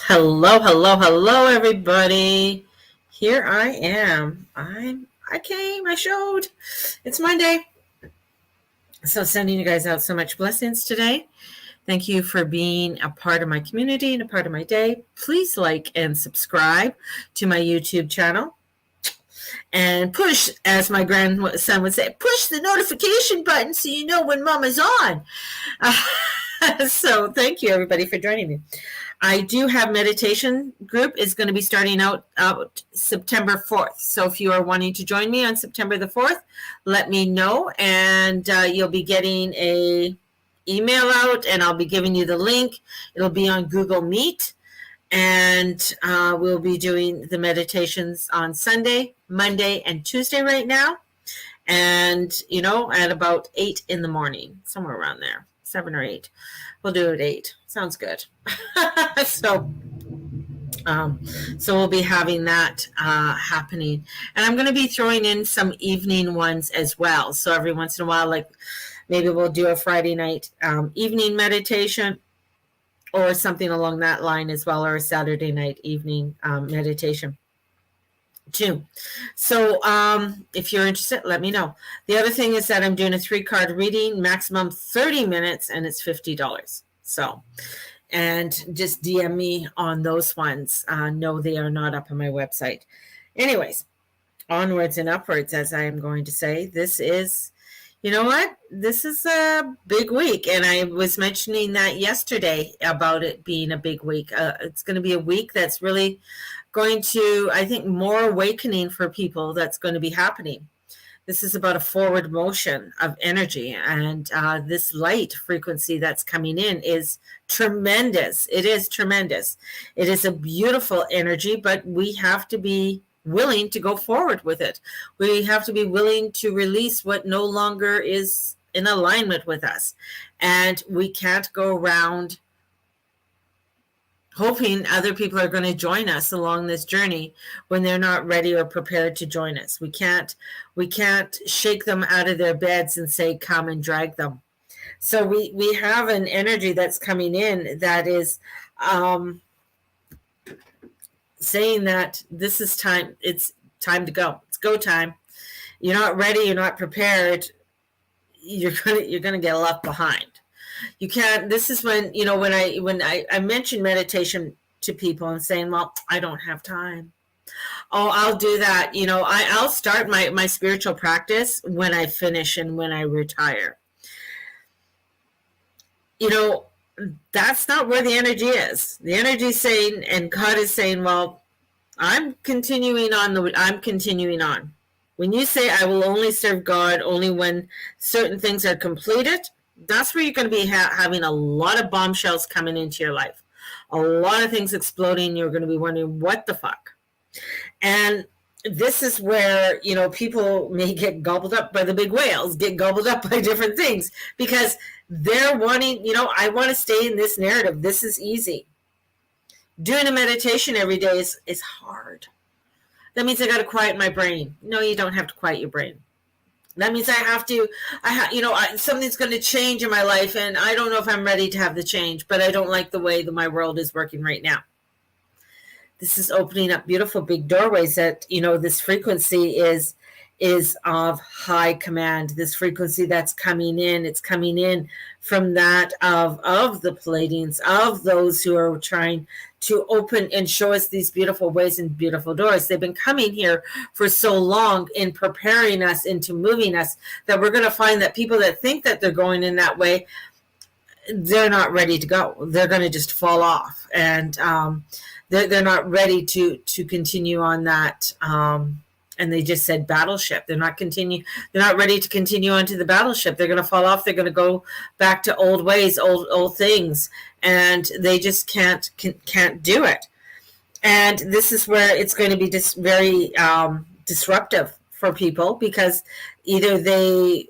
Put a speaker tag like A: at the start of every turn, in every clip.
A: Hello, hello, hello, everybody. Here I am. I came, I showed. It's Monday. So sending you guys out so much blessings today. Thank you for being a part of my community and a part of my day. Please like and subscribe to my YouTube channel. And push, as my grandson would say, push the notification button so you know when mama's on. So thank you, everybody, for joining me. I do have meditation group is going to be starting out September 4th. So if you are wanting to join me on September the 4th, let me know, and you'll be getting a email out, and I'll be giving you the link. It'll be on Google Meet, and we'll be doing the meditations on Sunday, Monday, and Tuesday right now. And, at about 8 in the morning, somewhere around there, 7 or 8. We'll do it at 8. Sounds good. So we'll be having that happening. And I'm going to be throwing in some evening ones as well. So every once in a while, like maybe we'll do a Friday night evening meditation or something along that line as well, or a Saturday night evening meditation too. So if you're interested, let me know. The other thing is that I'm doing a 3-card reading, maximum 30 minutes, and it's $50. So, and just DM me on those ones. No, they are not up on my website. Anyways, onwards and upwards, as I am going to say. This is, this is a big week. And I was mentioning that yesterday about it being a big week. It's going to be a week that's really going to, I think, more awakening for people that's going to be happening. This is about a forward motion of energy, and this light frequency that's coming in is tremendous. It is tremendous. It is a beautiful energy, but we have to be willing to go forward with it. We have to be willing to release what no longer is in alignment with us, and we can't go around hoping other people are going to join us along this journey when they're not ready or prepared to join us. We can't shake them out of their beds and say, come and drag them. So we have an energy that's coming in that is saying that this is time. It's time to go. It's go time. You're not ready. You're not prepared. You're gonna get left behind. You can't. This is when when I mention meditation to people and saying, well, I don't have time. Oh, I'll do that. I'll start my spiritual practice when I finish and when I retire. That's not where the energy is. The energy is saying, and God is saying, well, I'm continuing on. I'm continuing on. When you say I will only serve God only when certain things are completed, that's where you're going to be having a lot of bombshells coming into your life. A lot of things exploding. You're going to be wondering, what the fuck? And this is where, people may get gobbled up by the big whales, get gobbled up by different things, because they're wanting, I want to stay in this narrative. This is easy. Doing a meditation every day is hard. That means I got to quiet my brain. No, you don't have to quiet your brain. That means something's going to change in my life, and I don't know if I'm ready to have the change, but I don't like the way that my world is working right now. This is opening up beautiful big doorways that, this frequency is of high command. This frequency that's coming in, it's coming in from that of the Pleiadians, of those who are trying to open and show us these beautiful ways and beautiful doors. They've been coming here for so long in preparing us into moving us that we're going to find that people that think that they're going in that way, they're not ready to go. They're going to just fall off, and they're not ready to continue on that. And they just said battleship. They're not ready to continue onto the battleship. They're going to fall off. They're going to go back to old ways, old things, and they just can't do it. And this is where it's going to be just very disruptive for people, because either they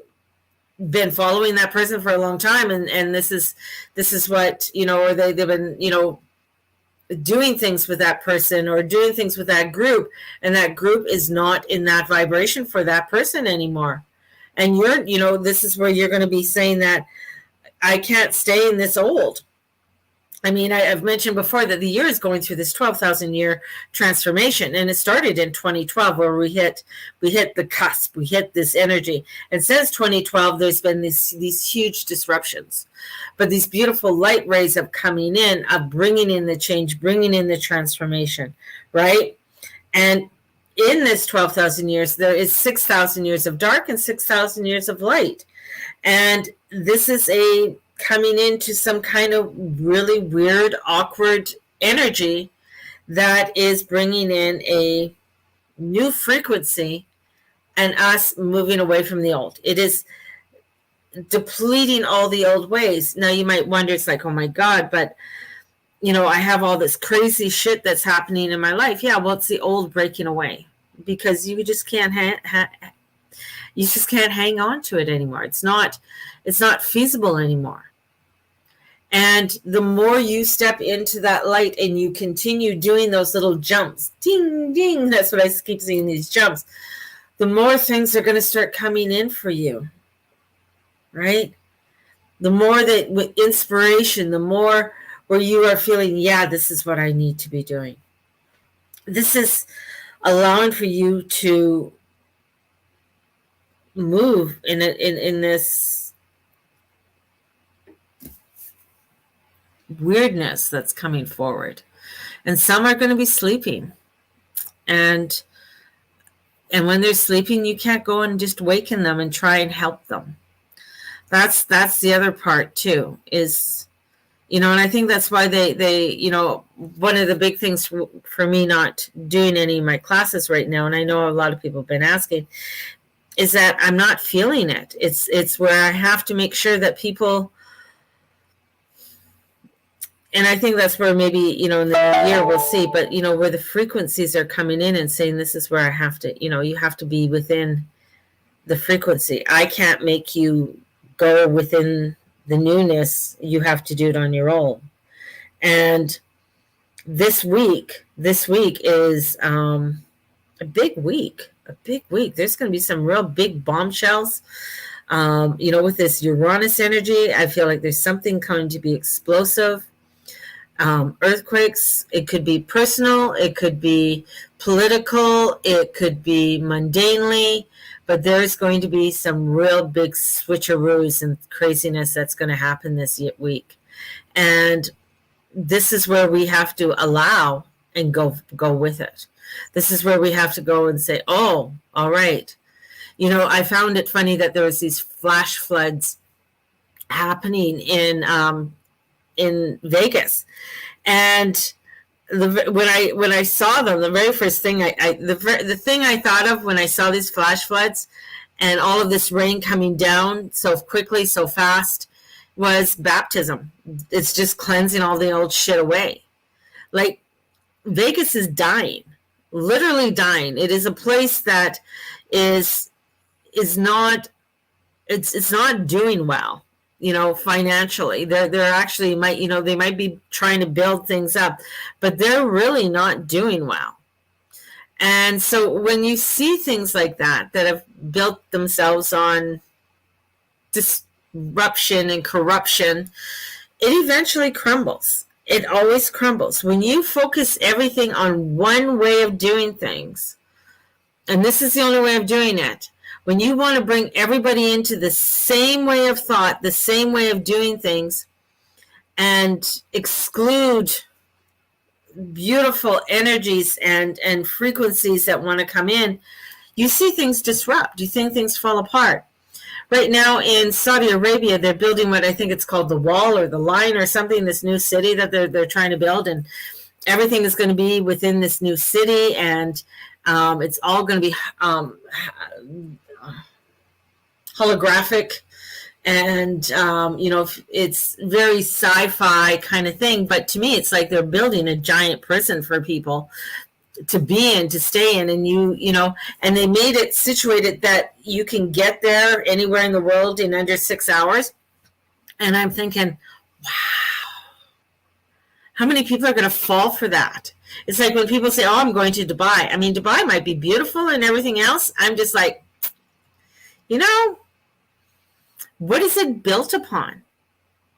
A: been following that person for a long time, and this is what, or they've been, doing things with that person or doing things with that group, and that group is not in that vibration for that person anymore. And this is where you're going to be saying that I can't stay in this old. I mean, I've mentioned before that the year is going through this 12,000 year transformation, and it started in 2012 where we hit the cusp, we hit this energy. And since 2012, there's been these huge disruptions, but these beautiful light rays of coming in, of bringing in the change, bringing in the transformation, right? And in this 12,000 years, there is 6,000 years of dark and 6,000 years of light, and this is a coming into some kind of really weird, awkward energy that is bringing in a new frequency and us moving away from the old. It is depleting all the old ways. Now you might wonder, it's like, oh my God, but I have all this crazy shit that's happening in my life. Yeah, well, it's the old breaking away, because you just can't hang on to it anymore. It's not feasible anymore. And the more you step into that light and you continue doing those little jumps, ding, ding, that's what I keep seeing, these jumps, the more things are going to start coming in for you, right? The more that with inspiration, the more where you are feeling, yeah, this is what I need to be doing. This is allowing for you to move in this weirdness that's coming forward. And some are going to be sleeping, and when they're sleeping, you can't go and just waken them and try and help them. That's the other part too, is and I think that's why they one of the big things for me not doing any of my classes right now, and I know a lot of people have been asking, is that I'm not feeling it. It's where I have to make sure that people, and I think that's where maybe, in the year we'll see, but, where the frequencies are coming in and saying, this is where I have to, you have to be within the frequency. I can't make you go within the newness. You have to do it on your own. And this week is a big week. There's going to be some real big bombshells. With this Uranus energy, I feel like there's something going to be explosive. Earthquakes, it could be personal, it could be political, it could be mundanely, but there's going to be some real big switcheroos and craziness that's going to happen this week. And this is where we have to allow and go with it. This is where we have to go and say, oh, all right. I found it funny that there was these flash floods happening in Vegas, and when I saw them, the very first thing the thing I thought of when I saw these flash floods and all of this rain coming down so quickly, so fast, was baptism. It's just cleansing all the old shit away. Like, Vegas is dying, literally dying. It is a place that is not, it's not doing well. Financially, they're actually they might be trying to build things up, but they're really not doing well. And so when you see things like that have built themselves on disruption and corruption, it eventually crumbles. It always crumbles. When you focus everything on one way of doing things, and this is the only way of doing it, when you want to bring everybody into the same way of thought, the same way of doing things, and exclude beautiful energies and frequencies that want to come in, you see things disrupt. You think things fall apart. Right now in Saudi Arabia, they're building what I think it's called the wall or the line or something, this new city that they're trying to build, and everything is going to be within this new city, and it's all going to be holographic, and it's very sci-fi kind of thing, but to me it's like they're building a giant prison for people to be in, to stay in, and and they made it situated that you can get there anywhere in the world in under 6 hours. And I'm thinking, wow, how many people are going to fall for that? It's like when people say, oh, I'm going to Dubai. I mean, Dubai might be beautiful and everything else. I'm just like, what is it built upon?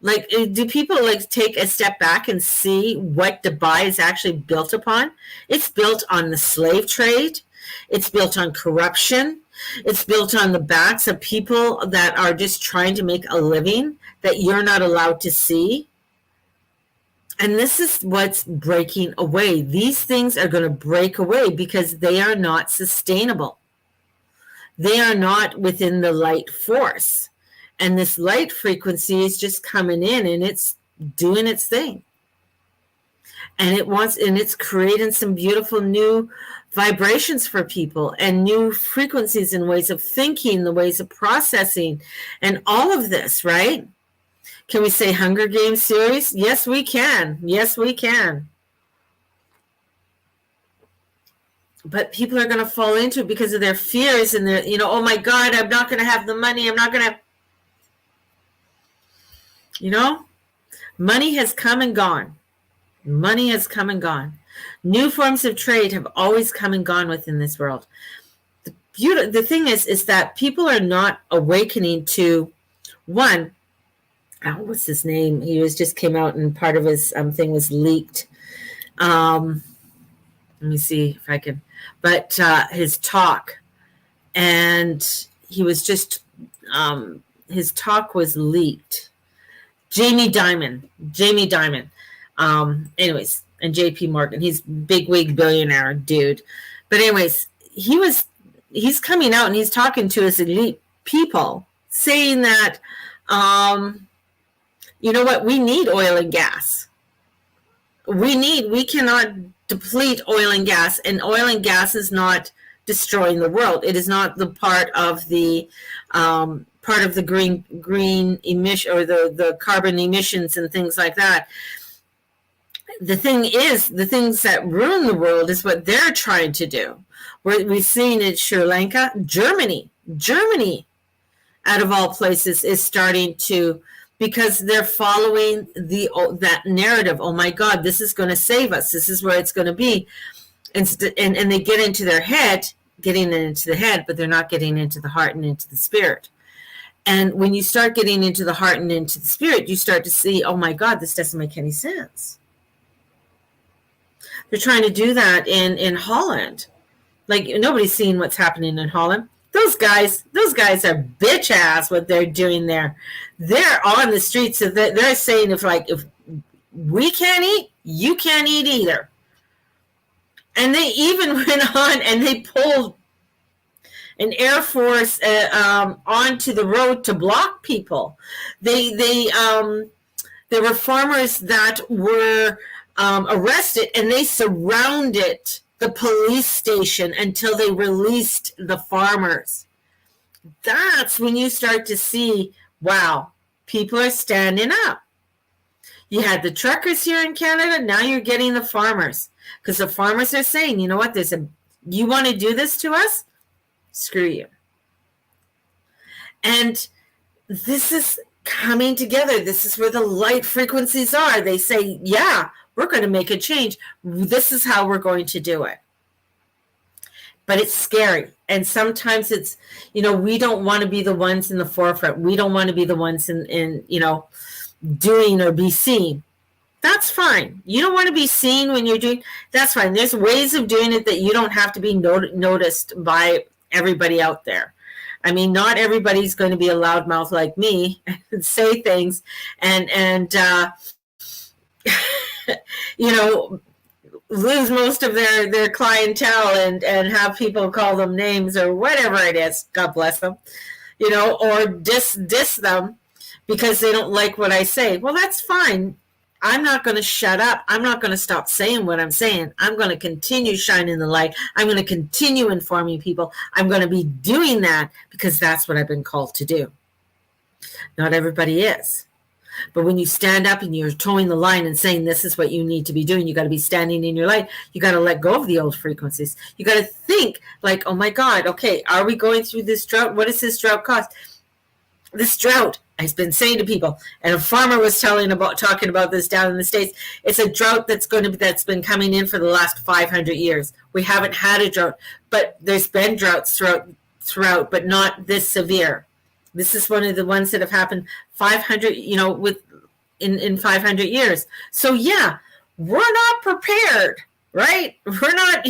A: Like, do people like take a step back and see what Dubai is actually built upon? It's built on the slave trade. It's built on corruption. It's built on the backs of people that are just trying to make a living that you're not allowed to see. And this is what's breaking away. These things are going to break away because they are not sustainable. They are not within the light force. And this light frequency is just coming in and it's doing its thing. And it's creating some beautiful new vibrations for people and new frequencies and ways of thinking, the ways of processing, and all of this, right? Can we say Hunger Games series? Yes, we can. Yes, we can. But people are going to fall into it because of their fears and their, oh my God, I'm not going to have the money. I'm not going to, money has come and gone. Money has come and gone. New forms of trade have always come and gone within this world. The thing is that people are not awakening to, one, what's his name? He just came out and part of his thing was leaked. Let me see if I can. But his talk, and he was just, his talk was leaked. Jamie Dimon. Anyways, and JP Morgan, he's big wig billionaire dude. But anyways, he's coming out and he's talking to his elite people saying that, you know what, we need oil and gas. We cannot deplete oil and gas, and oil and gas is not destroying the world. It is not the part of the green emission or the carbon emissions and things like that. The thing is, the things that ruin the world is what they're trying to do. We've seen in Sri Lanka, Germany, out of all places, is starting to, because they're following that narrative. Oh my God, this is going to save us. This is where it's going to be. And they get into their head, getting into the head, but they're not getting into the heart and into the spirit. And when you start getting into the heart and into the spirit, you start to see, oh my God, this doesn't make any sense. They're trying to do that in Holland. Like, nobody's seen what's happening in Holland. Those guys are bitch ass what they're doing there. They're on the streets. So they're saying if we can't eat, you can't eat either. And they even went on and they pulled an Air Force onto the road to block people. There were farmers that were arrested, and they surrounded the police station until they released the farmers. That's when you start to see, wow, people are standing up. You had the truckers here in Canada, now you're getting the farmers. Because the farmers are saying, you know what, you want to do this to us? Screw you. And this is coming together. This is where the light frequencies are. They say, yeah, we're going to make a change. This is how we're going to do it. But it's scary. And sometimes it's, we don't want to be the ones in the forefront. We don't want to be the ones in doing or be seen. That's fine. You don't want to be seen when you're doing, that's fine. There's ways of doing it that you don't have to be noticed by everybody out there. I mean, not everybody's going to be a loudmouth like me and say things and lose most of their clientele and have people call them names or whatever it is. God bless them, or diss them because they don't like what I say. Well, that's fine. I'm not going to shut up. I'm not going to stop saying what I'm saying. I'm going to continue shining the light. I'm going to continue informing people. I'm going to be doing that because that's what I've been called to do. Not everybody is. But when you stand up and you're towing the line and saying this is what you need to be doing, you got to be standing in your light. You got to let go of the old frequencies. You got to think like, oh my God, okay, are we going through this drought? What does this drought cost? This drought, I've been saying to people, and a farmer was talking about this down in the States. It's a drought that's been coming in for the last 500 years. We haven't had a drought, but there's been droughts throughout, but not this severe. This is one of the ones that have happened 500, with in 500 years. So yeah, we're not prepared, right? We're not,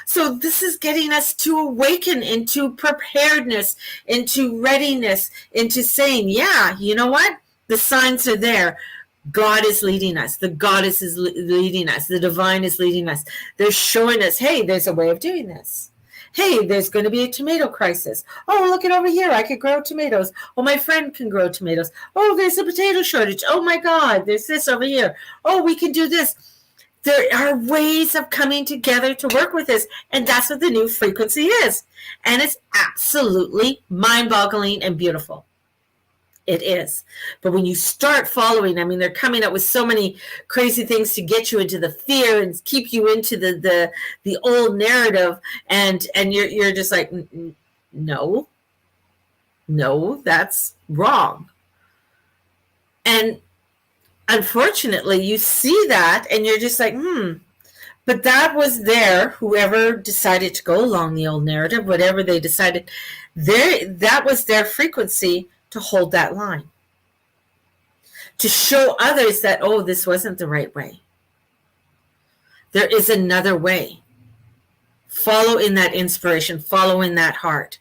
A: so this is getting us to awaken into preparedness, into readiness, into saying, yeah, you know what? The signs are there. God is leading us. The goddess is leading us. The divine is leading us. They're showing us, hey, there's a way of doing this. Hey, there's going to be a tomato crisis. Oh, look at over here. I could grow tomatoes. Oh, my friend can grow tomatoes. Oh, there's a potato shortage. Oh, my God, there's this over here. Oh, we can do this. There are ways of coming together to work with this. And that's what the new frequency is. And it's absolutely mind-boggling and beautiful. It is. But when you start following, I mean, they're coming up with so many crazy things to get you into the fear and keep you into the old narrative, and you're just like, no, that's wrong. And unfortunately, you see that, and you're just like, but that was there. Whoever decided to go along the old narrative, whatever they decided, that was their frequency to hold that line, to show others that, oh, this wasn't the right way. There is another way. Follow in that inspiration, follow in that heart,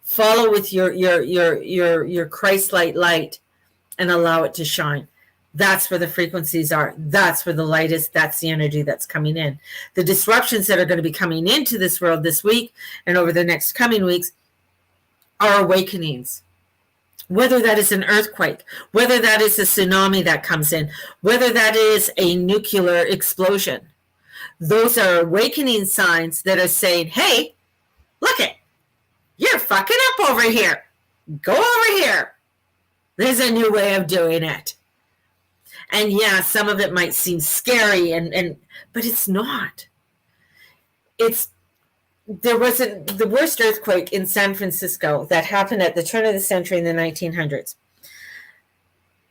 A: follow with your Christ-light light, and allow it to shine. That's where the frequencies are. That's where the light is. That's the energy that's coming in. The disruptions that are going to be coming into this world this week and over the next coming weeks are awakenings. Whether that is an earthquake, whether that is a tsunami that comes in, whether that is a nuclear explosion, those are awakening signs that are saying, hey, look it, you're fucking up over here. Go over here. There's a new way of doing it. And yeah, some of it might seem scary, but it's not. There was the worst earthquake in San Francisco that happened at the turn of the century in the 1900s.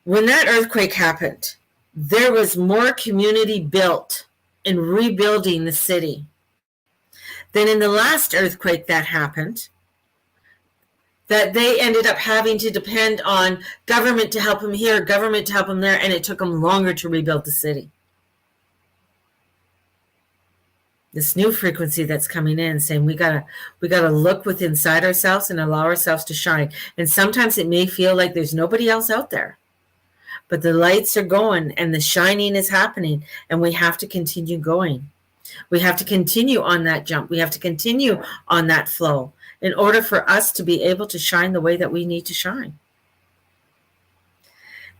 A: When that earthquake happened, there was more community built in rebuilding the city than in the last earthquake that happened, that they ended up having to depend on government to help them here, government to help them there, and it took them longer to rebuild the city. This new frequency that's coming in, saying we gotta look within inside ourselves and allow ourselves to shine. And sometimes it may feel like there's nobody else out there, but the lights are going and the shining is happening, and we have to continue going. We have to continue on that jump. We have to continue on that flow in order for us to be able to shine the way that we need to shine.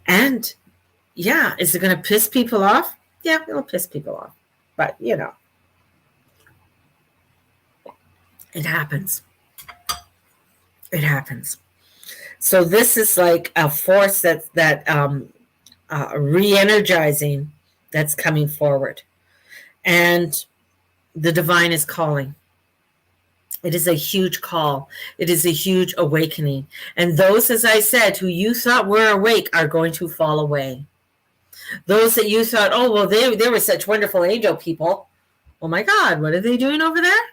A: And yeah, is it going to piss people off? Yeah, it'll piss people off, but it happens. It happens. So this is like a force that re-energizing that's coming forward. And the divine is calling. It is a huge call. It is a huge awakening. And those, as I said, who you thought were awake are going to fall away. Those that you thought, oh, well, they were such wonderful angel people. Oh my God, what are they doing over there?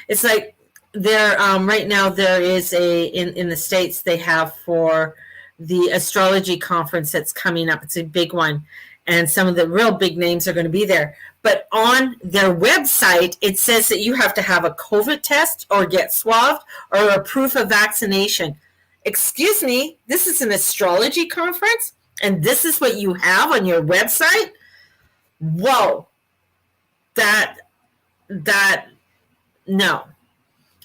A: It's like right now there is in the States, they have for the Astrology Conference that's coming up. It's a big one. And some of the real big names are going to be there. But on their website, it says that you have to have a COVID test or get swabbed or a proof of vaccination. Excuse me, this is an astrology conference? And this is what you have on your website? Whoa. No.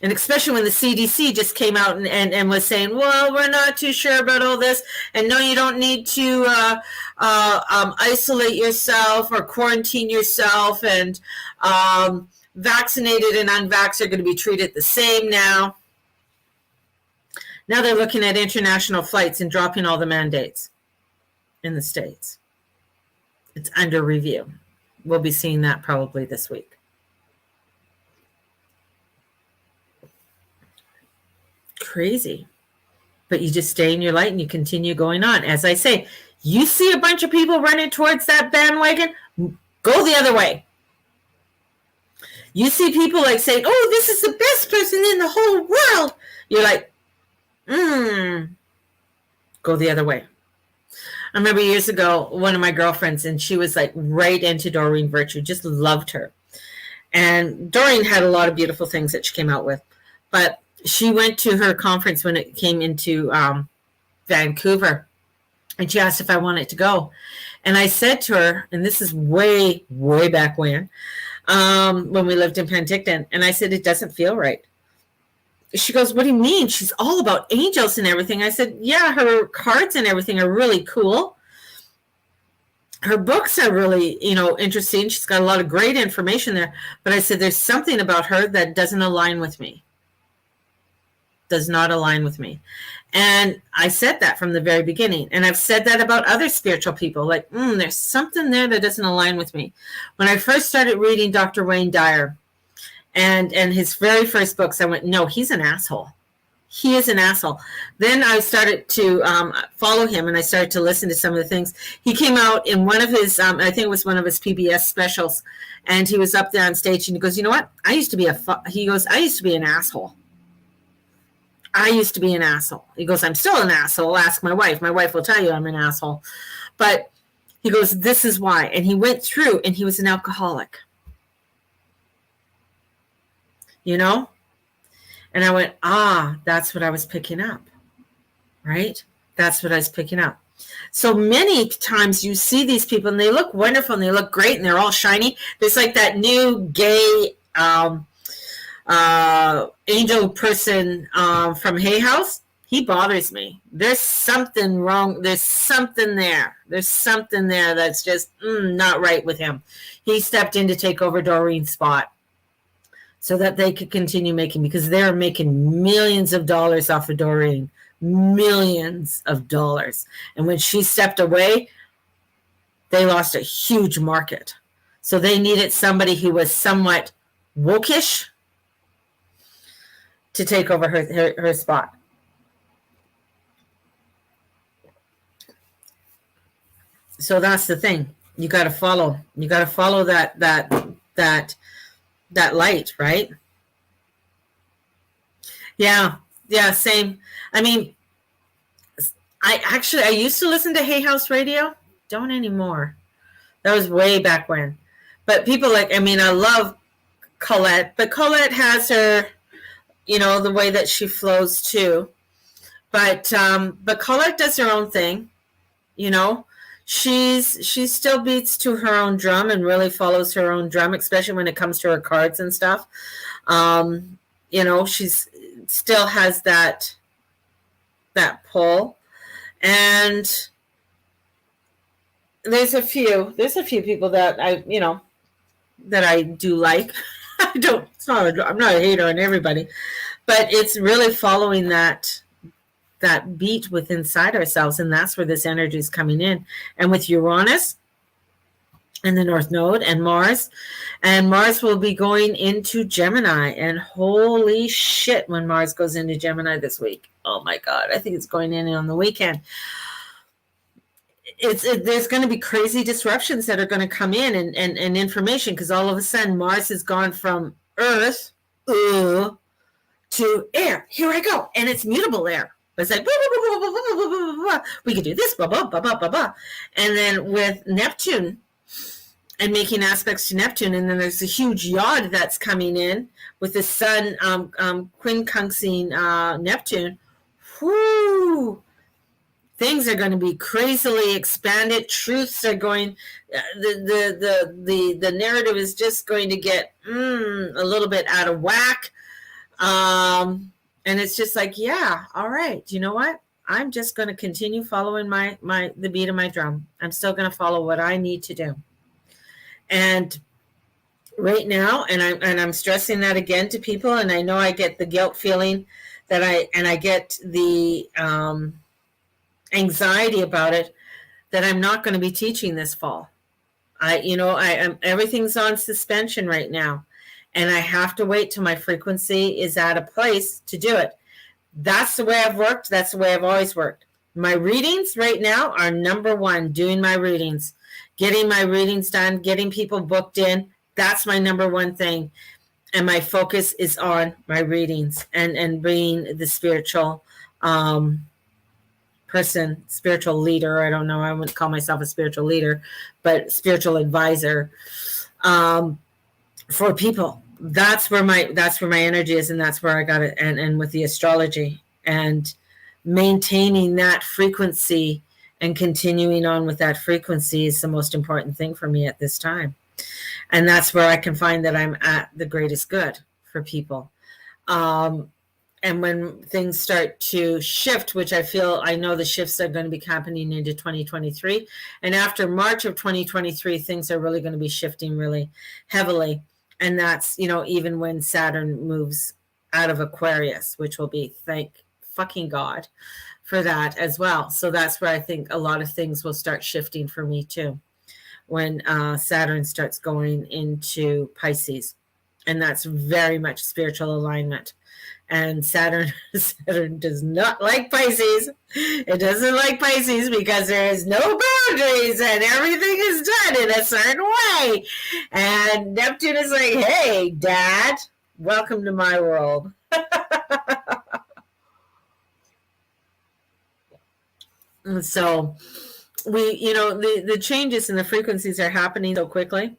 A: And especially when the CDC just came out and was saying, well, we're not too sure about all this. And no, you don't need to isolate yourself or quarantine yourself. And vaccinated and unvaxxed are going to be treated the same now. Now they're looking at international flights and dropping all the mandates in the States. It's under review. We'll be seeing that probably this week. Crazy. But you just stay in your light and you continue going on. As I say, you see a bunch of people running towards that bandwagon, go the other way. You see people like saying, oh, this is the best person in the whole world. You're like, go the other way. I remember years ago, one of my girlfriends, and she was like right into Doreen Virtue, just loved her. And Doreen had a lot of beautiful things that she came out with. But she went to her conference when it came into Vancouver, and she asked if I wanted to go. And I said to her, and this is way, way back when we lived in Penticton, and I said, it doesn't feel right. She goes, what do you mean? She's all about angels and everything. I said, yeah, her cards and everything are really cool. Her books are really, interesting. She's got a lot of great information there. But I said, there's something about her that doesn't align with me. Does not align with me. And I said that from the very beginning. And I've said that about other spiritual people. Like, there's something there that doesn't align with me. When I first started reading Dr. Wayne Dyer and his very first books, I went, no, he's an asshole. He is an asshole. Then I started to follow him, and I started to listen to some of the things. He came out in one of his, I think it was one of his PBS specials, and he was up there on stage, and he goes, you know what? I used to be an asshole. I used to be an asshole. He goes, I'm still an asshole. Ask my wife. My wife will tell you I'm an asshole. But he goes, this is why. And he went through, and he was an alcoholic. And I went, that's what I was picking up, right? That's what I was picking up. So many times you see these people and they look wonderful and they look great and they're all shiny. There's like that new gay angel person from Hay House. He bothers me. There's something wrong. There's something there. There's something there that's just not right with him. He stepped in to take over Doreen's spot, so that they could continue making, because they're making millions of dollars off of Doreen, millions of dollars. And when she stepped away, they lost a huge market. So they needed somebody who was somewhat wokish to take over her spot. So that's the thing. You got to follow. You got to follow that light, right? Yeah, same. I mean, I used to listen to Hay House Radio. Don't anymore. That was way back when. But people I love Colette, but Colette has her, the way that she flows too. But Colette does her own thing, She still beats to her own drum and really follows her own drum, especially when it comes to her cards and stuff. She's still has that pull. And there's a few people that I do like. I'm not a hater on everybody, but it's really following that beat within inside ourselves, and that's where this energy is coming in. And with Uranus and the North Node and Mars will be going into Gemini, and holy shit, when Mars goes into Gemini this week, oh my God, I think it's going in on the weekend. There's going to be crazy disruptions that are going to come in and information, because all of a sudden Mars has gone from Earth to air. Here I go, and it's mutable air. It's like, blah, blah, blah, blah, blah, blah, blah, blah. We could do this, blah, blah, blah, blah, blah, blah. And then with Neptune and making aspects to Neptune, and then there's a huge yod that's coming in with the sun quincunxing Neptune. Whoo! Things are going to be crazily expanded. Truths are going, the narrative is just going to get a little bit out of whack. And it's just like, yeah, all right. You know what? I'm just going to continue following the beat of my drum. I'm still going to follow what I need to do. And right now, and I'm stressing that again to people, and I know I get the guilt feeling that I get the anxiety about it, that I'm not going to be teaching this fall. Everything's on suspension right now. And I have to wait till my frequency is at a place to do it. That's the way I've worked. That's the way I've always worked. My readings right now are number one, doing my readings, getting my readings done, getting people booked in. That's my number one thing. And my focus is on my readings and being the spiritual person, spiritual leader. I don't know. I wouldn't call myself a spiritual leader, but spiritual advisor for people. That's where my energy is, and that's where I got it. And with the astrology and maintaining that frequency and continuing on with that frequency is the most important thing for me at this time. And that's where I can find that I'm at the greatest good for people. And when things start to shift, which I know the shifts are going to be happening into 2023. And after March of 2023, things are really going to be shifting really heavily. And that's, even when Saturn moves out of Aquarius, which will be, thank fucking God for that as well. So that's where I think a lot of things will start shifting for me too, when Saturn starts going into Pisces. And that's very much spiritual alignment. And Saturn does not like Pisces. It doesn't like Pisces because there is no boundaries and everything is done in a certain way. And Neptune is like, hey, Dad, welcome to my world. And so the changes in the frequencies are happening so quickly.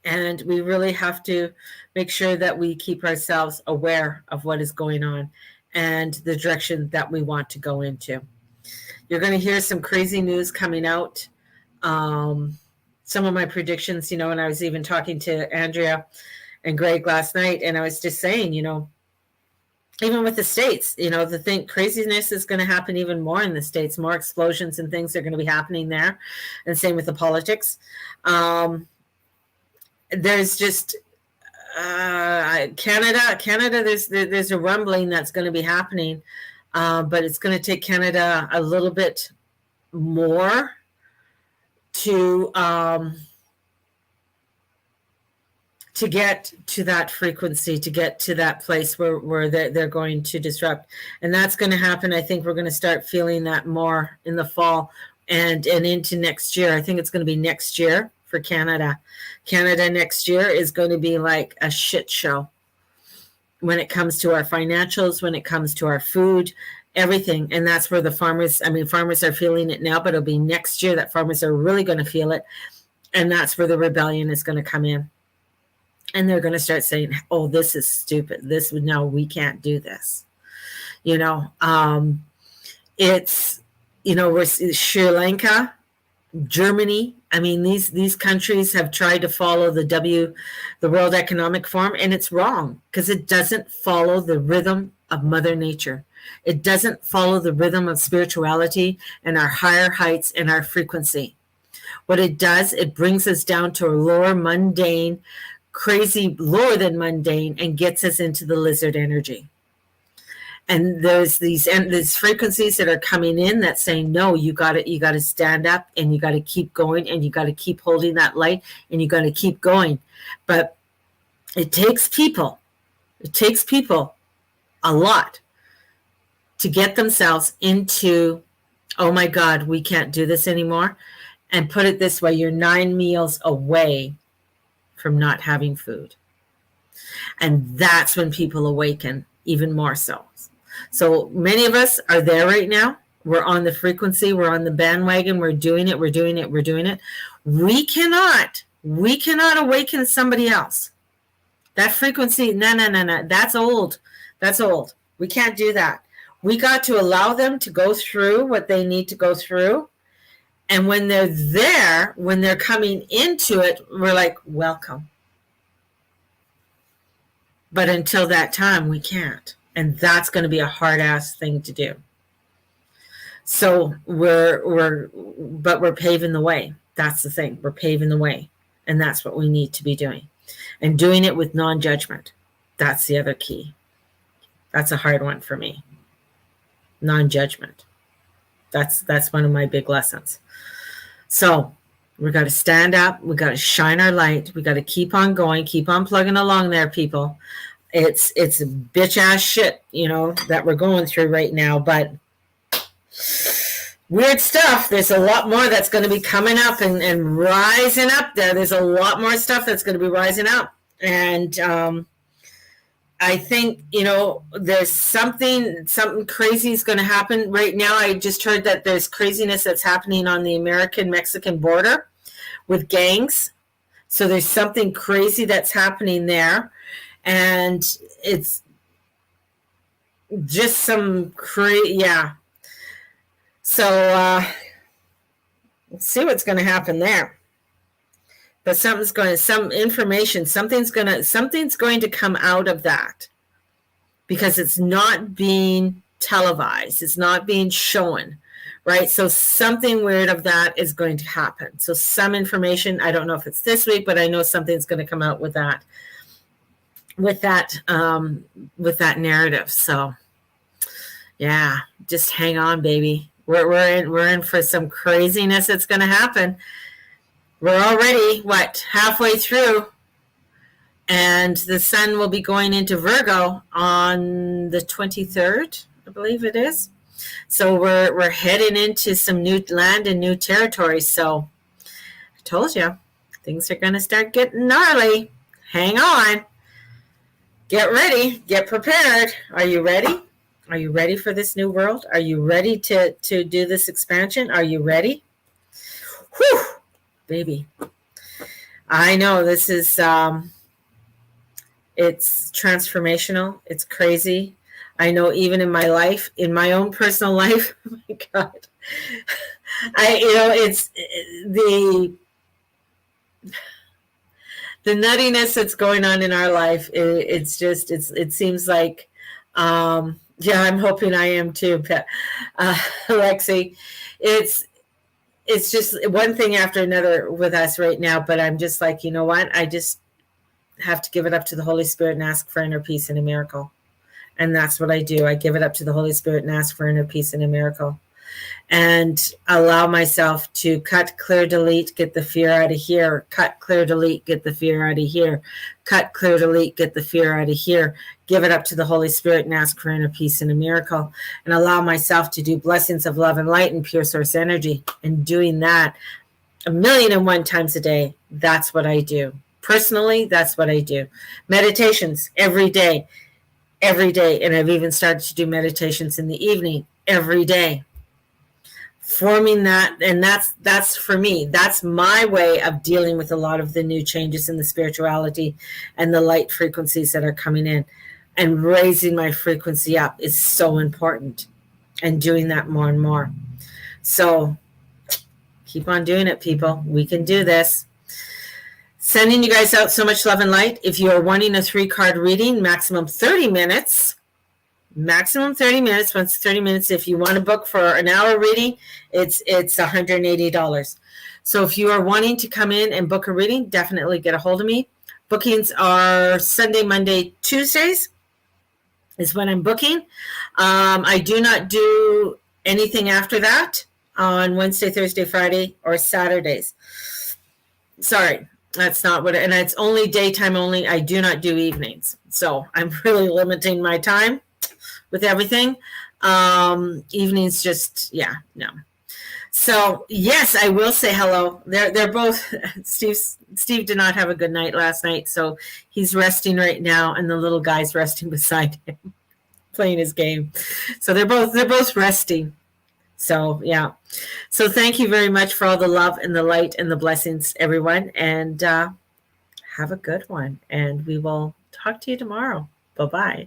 A: And we really have to make sure that we keep ourselves aware of what is going on and the direction that we want to go into. You're going to hear some crazy news coming out. Some of my predictions, and I was even talking to Andrea and Greg last night, and I was just saying, even with the States, craziness is going to happen even more in the States. More explosions and things are going to be happening there. And same with the politics. There's just Canada. There's a rumbling that's going to be happening, but it's going to take Canada a little bit more to get to that frequency, to get to that place where they're going to disrupt, and that's going to happen. I think we're going to start feeling that more in the fall and into next year. I think it's going to be next year. For Canada next year is going to be like a shit show when it comes to our financials, when it comes to our food, everything. And that's where the farmers are feeling it now, but it'll be next year that farmers are really going to feel it. And that's where the rebellion is going to come in. And they're going to start saying, oh, this is stupid. No, we can't do this. It's, we're Sri Lanka, Germany. These countries have tried to follow the World Economic Forum, and it's wrong because it doesn't follow the rhythm of Mother Nature. It doesn't follow the rhythm of spirituality and our higher heights and our frequency. What it does, it brings us down to a lower mundane, lower than mundane, and gets us into the lizard energy. And there's these frequencies that are coming in that saying, no, you got to stand up and you got to keep going and you got to keep holding that light and you got to keep going. But it takes people a lot to get themselves into, oh my God, we can't do this anymore. And put it this way, you're 9 meals away from not having food. And that's when people awaken even more so. So many of us are there right now. We're on the frequency. We're on the bandwagon. We're doing it. We cannot awaken somebody else. That frequency, no. That's old. We can't do that. We got to allow them to go through what they need to go through. And when they're there, when they're coming into it, we're like, welcome. But until that time, we can't. And that's going to be a hard-ass thing to do. So we're paving the way. That's the thing. We're paving the way. And that's what we need to be doing. And doing it with non-judgment. That's the other key. That's a hard one for me. Non-judgment. That's one of my big lessons. So we got to stand up. We got to shine our light. We got to keep on going. Keep on plugging along there, people. It's bitch ass shit, that we're going through right now, but weird stuff. There's a lot more that's going to be coming up and rising up there. There's a lot more stuff that's going to be rising up. And I think, there's something crazy is going to happen right now. I just heard that there's craziness that's happening on the American-Mexican border with gangs. So there's something crazy that's happening there. And it's just some crazy, yeah. So let's see what's going to happen there. But something's going to come out of that, because it's not being televised. It's not being shown, right? So something weird of that is going to happen. So some information, I don't know if it's this week, but I know something's going to come out with that narrative. So yeah, just hang on, baby. We're in for some craziness that's going to happen. We're already, halfway through, and the sun will be going into Virgo on the 23rd, I believe it is. So we're heading into some new land and new territory. So I told you, things are going to start getting gnarly. Hang on. Get ready. Get prepared. Are you ready? Are you ready for this new world? Are you ready to do this expansion? Are you ready? Whew, baby. I know this is, it's transformational. It's crazy. I know even in my life, in my own personal life, oh my God, it's the nuttiness that's going on in our life. It seems like, yeah, I'm hoping I am too, Alexi. It's just one thing after another with us right now, but I'm just like, you know what? I just have to give it up to the Holy Spirit and ask for inner peace and a miracle. And that's what I do. I give it up to the Holy Spirit and ask for inner peace and a miracle. And allow myself to cut, clear, delete, get the fear out of here. Cut, clear, delete, get the fear out of here. Cut, clear, delete, get the fear out of here. Give it up to the Holy Spirit and ask for inner peace and a miracle. And allow myself to do blessings of love and light and pure source energy. And doing that 1,000,001 times a day, that's what I do. Personally, that's what I do. Meditations every day. Every day. And I've even started to do meditations in the evening every day. Forming that, and that's for me. That's my way of dealing with a lot of the new changes in the spirituality and the light frequencies that are coming in. And raising my frequency up is so important. And doing that more and more. So keep on doing it, people. We can do this. Sending you guys out so much love and light. If you are wanting a 3-card reading, maximum 30 minutes. Maximum 30 minutes. Once 30 minutes. If you want to book for an hour reading, it's $180. So if you are wanting to come in and book a reading, definitely get a hold of me. Bookings are Sunday, Monday, Tuesdays is when I'm booking. I do not do anything after that on Wednesday, Thursday, Friday, or Saturdays. Sorry. That's not what, and it's only daytime only. I do not do evenings. So I'm really limiting my time with everything. Evenings just, yeah, no. So yes, I will say hello. They're both, Steve did not have a good night last night. So he's resting right now. And the little guy's resting beside him, playing his game. So they're both resting. So, yeah. So thank you very much for all the love and the light and the blessings, everyone. And have a good one. And we will talk to you tomorrow. Bye-bye.